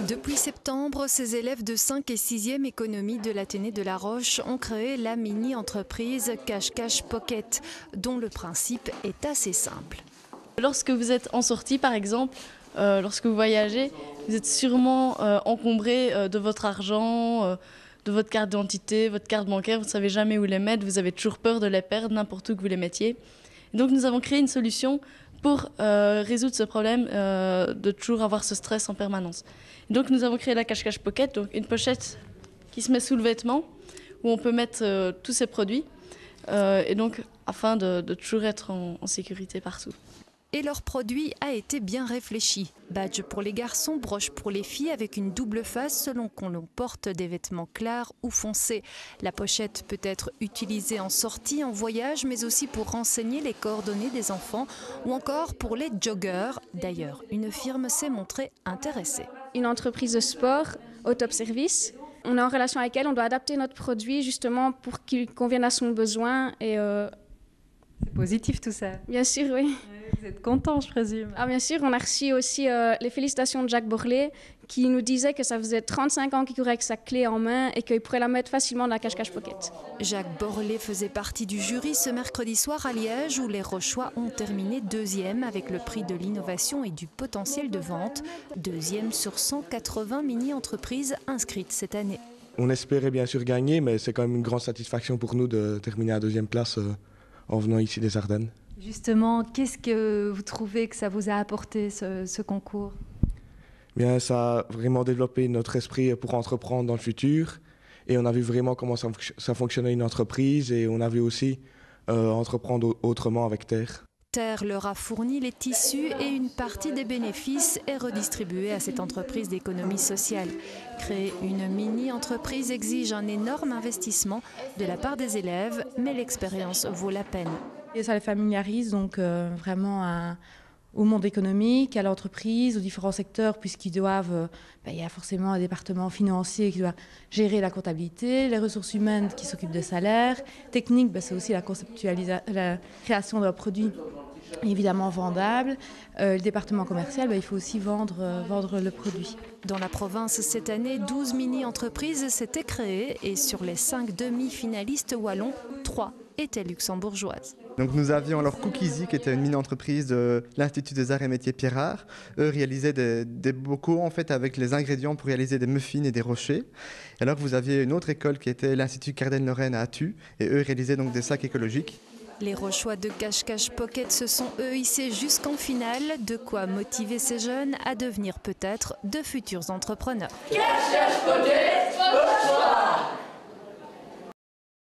Depuis septembre, ces élèves de 5 et 6e économie de l'Athénée de La Roche ont créé la mini-entreprise Cache-Cache Pocket, dont le principe est assez simple. Lorsque vous êtes en sortie, par exemple, lorsque vous voyagez, vous êtes sûrement encombré de votre argent, de votre carte d'identité, votre carte bancaire. Vous ne savez jamais où les mettre, vous avez toujours peur de les perdre, n'importe où que vous les mettiez. Et donc nous avons créé une solution pour résoudre ce problème de toujours avoir ce stress en permanence. Et donc nous avons créé la Cache-Cache Pocket, donc une pochette qui se met sous le vêtement, où on peut mettre tous ces produits, et donc afin de toujours être en sécurité partout. Et leur produit a été bien réfléchi. Badge pour les garçons, broche pour les filles avec une double face selon qu'on porte des vêtements clairs ou foncés. La pochette peut être utilisée en sortie, en voyage, mais aussi pour renseigner les coordonnées des enfants ou encore pour les joggers. D'ailleurs, une firme s'est montrée intéressée. Une entreprise de sport au top service. On est en relation avec elle, on doit adapter notre produit justement pour qu'il convienne à son besoin. C'est positif tout ça. Bien sûr, oui. Vous êtes content, je présume. Ah, bien sûr, on a reçu aussi les félicitations de Jacques Borlet qui nous disait que ça faisait 35 ans qu'il courait avec sa clé en main et qu'il pourrait la mettre facilement dans la Cache-Cache Pocket. Jacques Borlet faisait partie du jury ce mercredi soir à Liège où les Rochois ont terminé 2e avec le prix de l'innovation et du potentiel de vente. 2e sur 180 mini-entreprises inscrites cette année. On espérait bien sûr gagner, mais c'est quand même une grande satisfaction pour nous de terminer à 2e place en venant ici des Ardennes. Justement, qu'est-ce que vous trouvez que ça vous a apporté, ce concours ? Bien, ça a vraiment développé notre esprit pour entreprendre dans le futur. Et on a vu vraiment comment ça fonctionnait une entreprise. Et on a vu aussi entreprendre autrement avec Terre. Terre leur a fourni les tissus et une partie des bénéfices est redistribuée à cette entreprise d'économie sociale. Créer une mini-entreprise exige un énorme investissement de la part des élèves, mais l'expérience vaut la peine. Et ça les familiarise donc vraiment au monde économique, à l'entreprise, aux différents secteurs, puisqu'ils doivent, il y a forcément un département financier qui doit gérer la comptabilité, les ressources humaines qui s'occupent des salaires, technique, c'est aussi la création d'un produit évidemment vendable, le département commercial, il faut aussi vendre le produit. Dans la province, cette année, 12 mini-entreprises s'étaient créées et sur les 5 demi-finalistes wallons, 3 étaient luxembourgeoises. Donc nous avions alors Cookiesy, qui était une mini-entreprise de l'Institut des Arts et Métiers Pierre-Art. Eux réalisaient des bocaux en fait, avec les ingrédients pour réaliser des muffins et des rochers. Et alors vous aviez une autre école qui était l'Institut Cardenne-Lorraine à Attu, et eux réalisaient donc des sacs écologiques. Les Rochois de Cache-Cache Pocket se sont eux hissés jusqu'en finale, de quoi motiver ces jeunes à devenir peut-être de futurs entrepreneurs. Cache-Cache Pocket